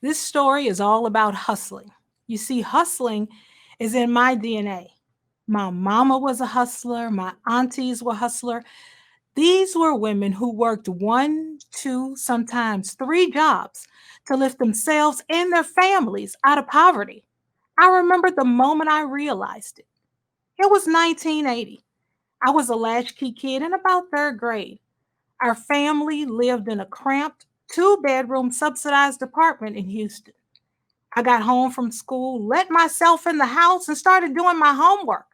This story is all about hustling. You see, hustling is in my DNA. My mama was a hustler, my aunties were hustler. These were women who worked one, two, sometimes three jobs to lift themselves and their families out of poverty. I remember the moment I realized it. It was 1980. I was a latchkey kid in about third grade. Our family lived in a cramped, two-bedroom subsidized apartment in Houston. I got home from school, let myself in the house, and started doing my homework.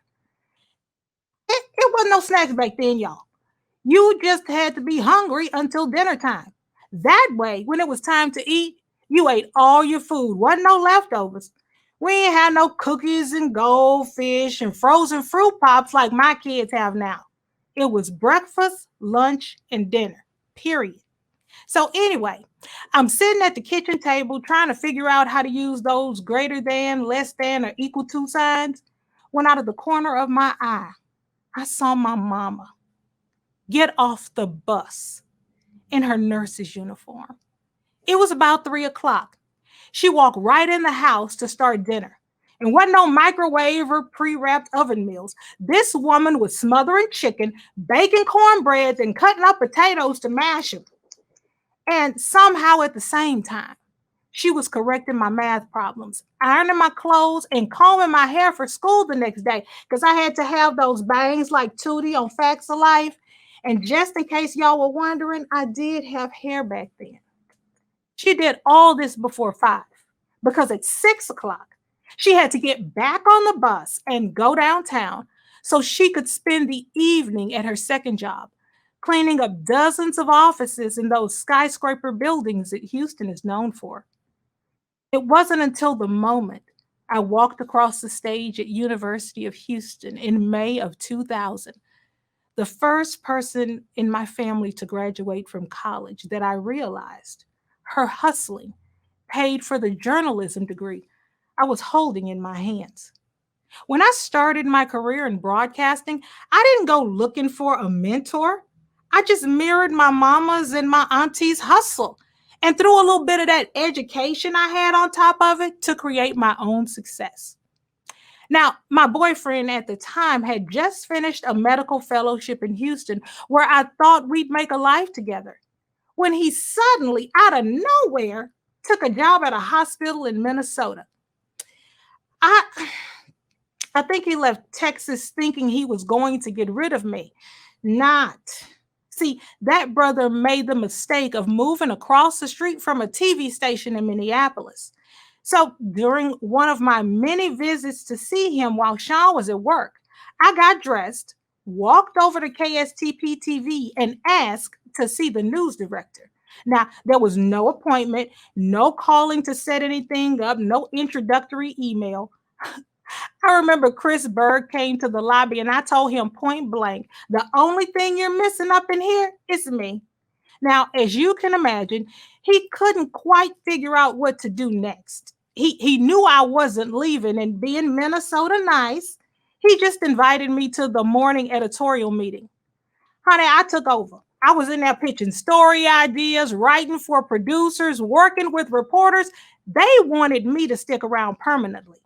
It wasn't no snacks back then, y'all. You just had to be hungry until dinner time. That way, when it was time to eat, you ate all your food. Wasn't no leftovers. We ain't had no cookies and goldfish and frozen fruit pops like my kids have now. It was breakfast, lunch, and dinner. Period. So anyway, I'm sitting at the kitchen table trying to figure out how to use those greater than, less than, or equal to signs when out of the corner of my eye, I saw my mama get off the bus in her nurse's uniform. It was about 3 o'clock. She walked right in the house to start dinner. And wasn't no microwave or pre-wrapped oven meals. This woman was smothering chicken, baking cornbreads, and cutting up potatoes to mash them. And somehow at the same time, she was correcting my math problems, ironing my clothes, and combing my hair for school the next day because I had to have those bangs like Tootie on Facts of Life. And just in case y'all were wondering, I did have hair back then. She did all this before 5 because at 6 o'clock, she had to get back on the bus and go downtown so she could spend the evening at her second job, cleaning up dozens of offices in those skyscraper buildings that Houston is known for. It wasn't until the moment I walked across the stage at University of Houston in May of 2000, the first person in my family to graduate from college, that I realized her hustling paid for the journalism degree I was holding in my hands. When I started my career in broadcasting, I didn't go looking for a mentor. I just mirrored my mama's and my auntie's hustle and threw a little bit of that education I had on top of it to create my own success. Now, my boyfriend at the time had just finished a medical fellowship in Houston where I thought we'd make a life together when he suddenly, out of nowhere, took a job at a hospital in Minnesota. I I think he left Texas thinking he was going to get rid of me. Not. See, that brother made the mistake of moving across the street from a TV station in Minneapolis. So during one of my many visits to see him while Sean was at work, I got dressed, walked over to KSTP TV, and asked to see the news director. Now, there was no appointment, no calling to set anything up, no introductory email. I remember Chris Berg came to the lobby and I told him point blank, the only thing you're missing up in here is me. Now, as you can imagine, he couldn't quite figure out what to do next. He knew I wasn't leaving, and being Minnesota nice, he just invited me to the morning editorial meeting. Honey, I took over. I was in there pitching story ideas, writing for producers, working with reporters. They wanted me to stick around permanently.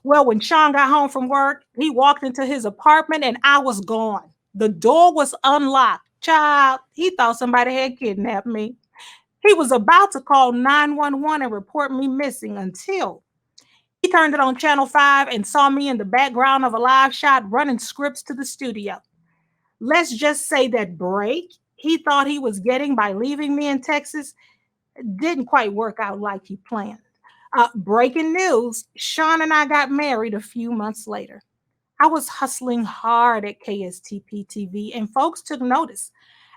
Well, when Sean got home from work, he walked into his apartment and I was gone. The door was unlocked. Child, he thought somebody had kidnapped me. He was about to call 911 and report me missing until he turned it on Channel 5 and saw me in the background of a live shot running scripts to the studio. Let's just say that break he thought he was getting by leaving me in Texas didn't quite work out like he planned. Breaking news, Sean and I got married a few months later. I was hustling hard at KSTP TV, and folks took notice.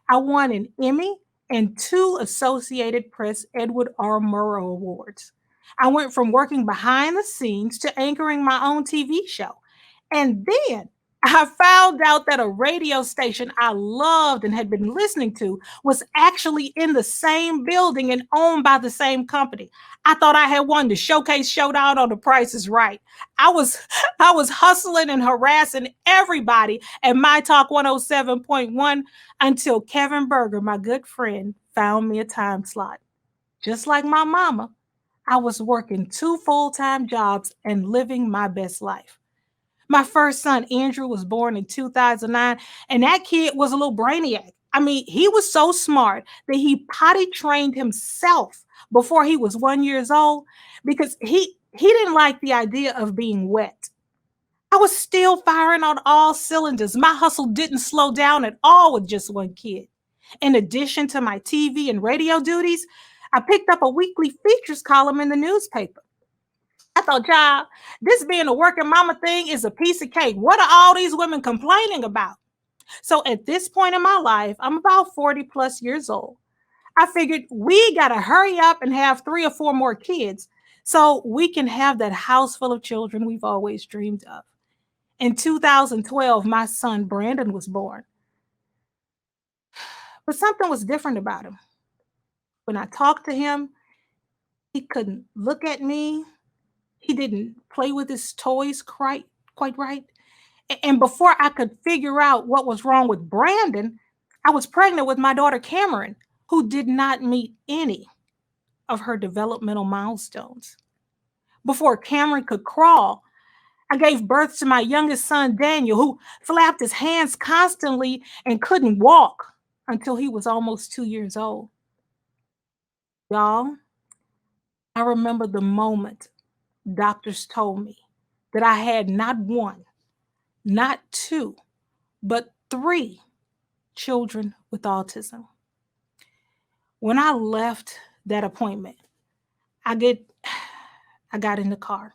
I won an Emmy and two Associated Press Edward R. Murrow Awards. I went from working behind the scenes to anchoring my own TV show. And then I found out that a radio station I loved and had been listening to was actually in the same building and owned by the same company. I thought I had won the showcase showdown on The Price is Right. I was I was hustling and harassing everybody at My Talk 107.1 until Kevin Berger, my good friend, found me a time slot. Just like my mama, I was working two full-time jobs and living my best life. My first son, Andrew, was born in 2009, and that kid was a little brainiac. I mean, he was so smart that he potty trained himself before he was 1 year old because he didn't like the idea of being wet. I was still firing on all cylinders. My hustle didn't slow down at all with just one kid. In addition to my TV and radio duties, I picked up a weekly features column in the newspaper. I thought, child, this being a working mama thing is a piece of cake. What are all these women complaining about? So at this point in my life, I'm about 40 plus years old. I figured we got to hurry up and have three or four more kids so we can have that house full of children we've always dreamed of. In 2012, my son Brandon was born, but something was different about him. When I talked to him, he couldn't look at me. He didn't play with his toys quite right. And before I could figure out what was wrong with Brandon, I was pregnant with my daughter Cameron, who did not meet any of her developmental milestones. Before Cameron could crawl, I gave birth to my youngest son, Daniel, who flapped his hands constantly and couldn't walk until he was almost 2 years old. Y'all, I remember the moment doctors told me that I had not one, not two, but three children with autism. When I left that appointment, I get I got in the car.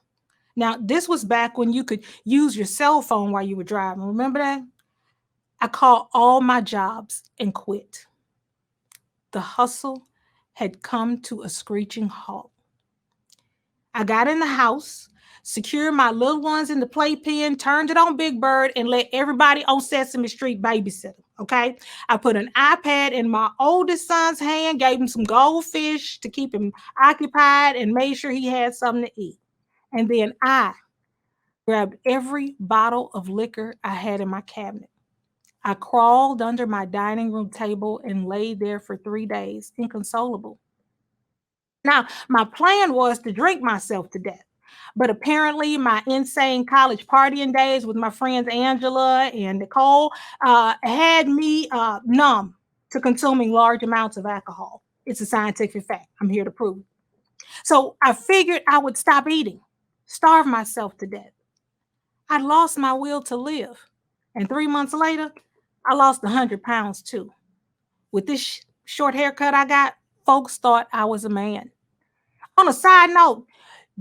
Now, this was back when you could use your cell phone while you were driving. Remember that? I called all my jobs and quit. The hustle had come to a screeching halt. I got in the house, secured my little ones in the playpen, turned it on Big Bird, and let everybody on Sesame Street babysit them. Okay. I put an iPad in my oldest son's hand, gave him some goldfish to keep him occupied, and made sure he had something to eat. And then I grabbed every bottle of liquor I had in my cabinet. I crawled under my dining room table and laid there for 3 days, inconsolable. Now, my plan was to drink myself to death. But apparently, my insane college partying days with my friends Angela and Nicole had me numb to consuming large amounts of alcohol. It's a scientific fact. I'm here to prove it. So I figured I would stop eating, starve myself to death. I lost my will to live. And 3 months later, I lost 100 pounds too. With this short haircut I got, folks thought I was a man. On a side note,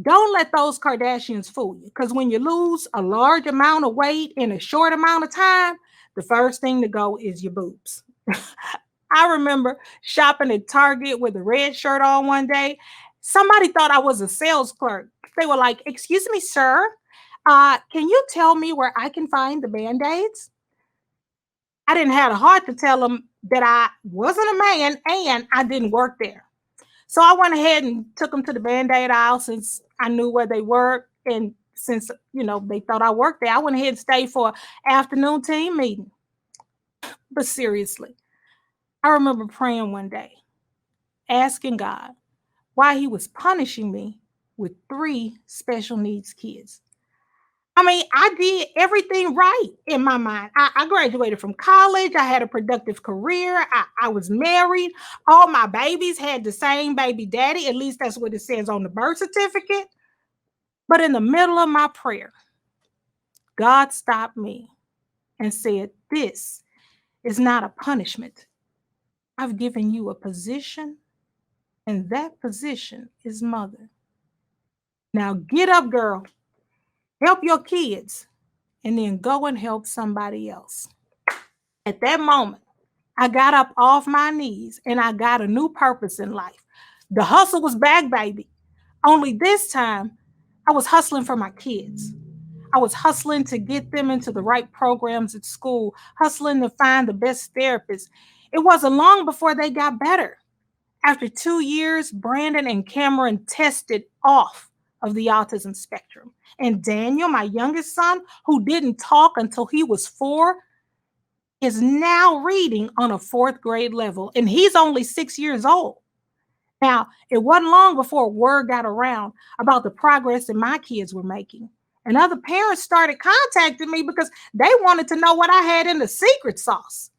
don't let those Kardashians fool you because when you lose a large amount of weight in a short amount of time, the first thing to go is your boobs. I remember shopping at Target with a red shirt on one day. Somebody thought I was a sales clerk. They were like, "Excuse me, sir, can you tell me where I can find the band aids?" I didn't have the heart to tell them that I wasn't a man and I didn't work there. So I went ahead and took them to the Band-Aid aisle since I knew where they were. And since, they thought I worked there, I went ahead and stayed for an afternoon team meeting. But seriously, I remember praying one day, asking God why he was punishing me with three special needs kids. I mean, I did everything right in my mind. I graduated from college. I had a productive career. I was married. All my babies had the same baby daddy. At least that's what it says on the birth certificate. But in the middle of my prayer, God stopped me and said, "This is not a punishment. I've given you a position, and that position is mother. Now get up, girl. Help your kids, and then go and help somebody else." At that moment, I got up off my knees and I got a new purpose in life. The hustle was back, baby. Only this time, I was hustling for my kids. I was hustling to get them into the right programs at school, hustling to find the best therapists. It wasn't long before they got better. After 2 years, Brandon and Cameron tested off of the autism spectrum. And Daniel, my youngest son, who didn't talk until he was 4, is now reading on a fourth grade level, and he's only 6 years old. Now, it wasn't long before word got around about the progress that my kids were making. And other parents started contacting me because they wanted to know what I had in the secret sauce.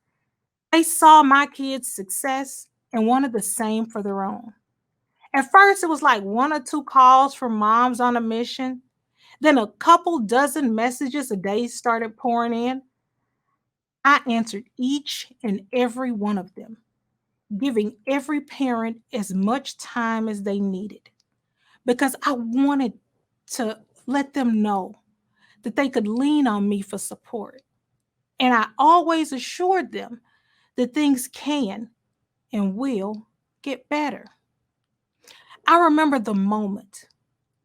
They saw my kids' success and wanted the same for their own. At first, it was like one or two calls from moms on a mission. Then a couple dozen messages a day started pouring in. I answered each and every one of them, giving every parent as much time as they needed because I wanted to let them know that they could lean on me for support. And I always assured them that things can and will get better. I remember the moment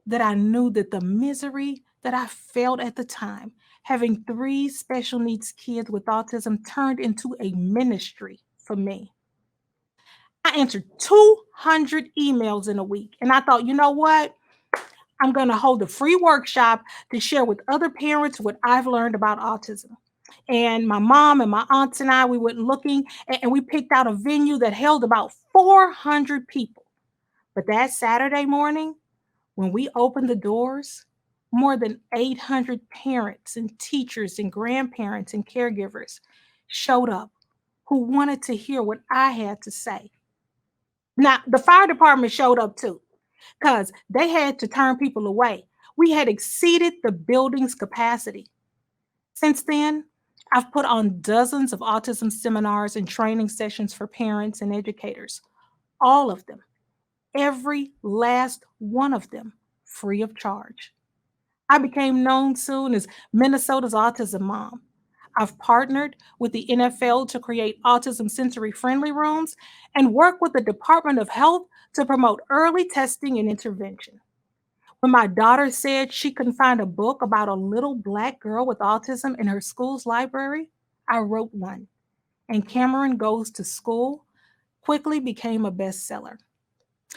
that I knew that the misery that I felt at the time, having three special needs kids with autism, turned into a ministry for me. I answered 200 emails in a week. And I thought, you know what? I'm going to hold a free workshop to share with other parents what I've learned about autism. And my mom and my aunts and I, we went looking and we picked out a venue that held about 400 people. But that Saturday morning, when we opened the doors, more than 800 parents and teachers and grandparents and caregivers showed up who wanted to hear what I had to say. Now, the fire department showed up too because they had to turn people away. We had exceeded the building's capacity. Since then, I've put on dozens of autism seminars and training sessions for parents and educators, all of them, every last one of them, free of charge. I became known soon as Minnesota's autism mom. I've partnered with the NFL to create autism sensory friendly rooms and work with the Department of Health to promote early testing and intervention. When my daughter said she couldn't find a book about a little Black girl with autism in her school's library, I wrote one. And Cameron Goes to School quickly became a bestseller.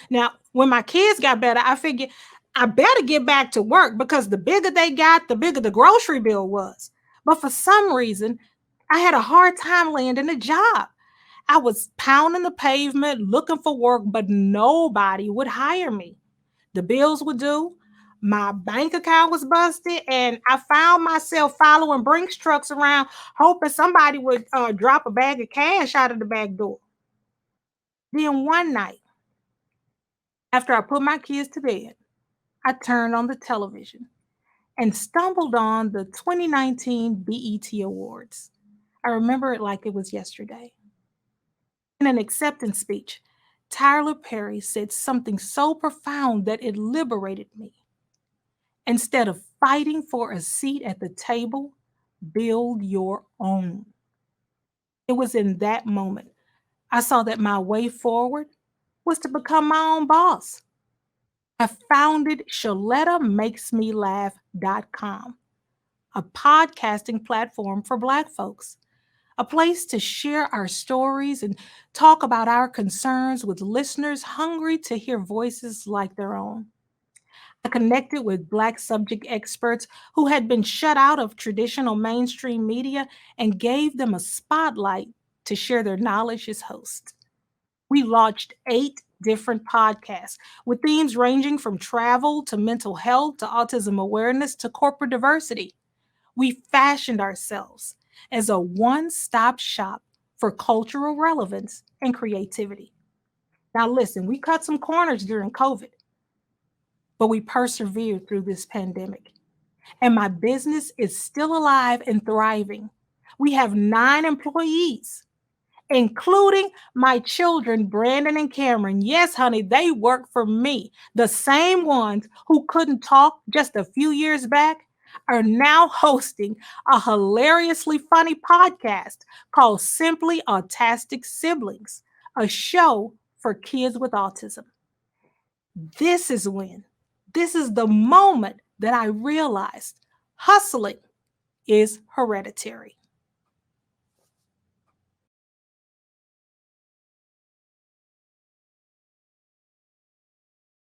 Now, when my kids got better, I figured I better get back to work because the bigger they got, the bigger the grocery bill was. But for some reason, I had a hard time landing a job. I was pounding the pavement looking for work, but nobody would hire me. The bills were due, my bank account was busted, and I found myself following Brinks trucks around, hoping somebody would drop a bag of cash out of the back door. Then one night, after I put my kids to bed, I turned on the television and stumbled on the 2019 BET Awards. I remember it like it was yesterday. In an acceptance speech, Tyler Perry said something so profound that it liberated me. Instead of fighting for a seat at the table, build your own. It was in that moment I saw that my way forward was to become my own boss. I founded ShelettaMakesMeLaugh.com, a podcasting platform for Black folks, a place to share our stories and talk about our concerns with listeners hungry to hear voices like their own. I connected with Black subject experts who had been shut out of traditional mainstream media and gave them a spotlight to share their knowledge as hosts. We launched 8 different podcasts with themes ranging from travel to mental health to autism awareness to corporate diversity. We fashioned ourselves as a one stop shop for cultural relevance and creativity. Now, listen, we cut some corners during COVID, but we persevered through this pandemic. And my business is still alive and thriving. We have 9 employees, including my children, Brandon and Cameron. Yes, honey, they work for me. The same ones who couldn't talk just a few years back are now hosting a hilariously funny podcast called Simply Autistic Siblings, a show for kids with autism. This is when, this is the moment that I realized hustling is hereditary.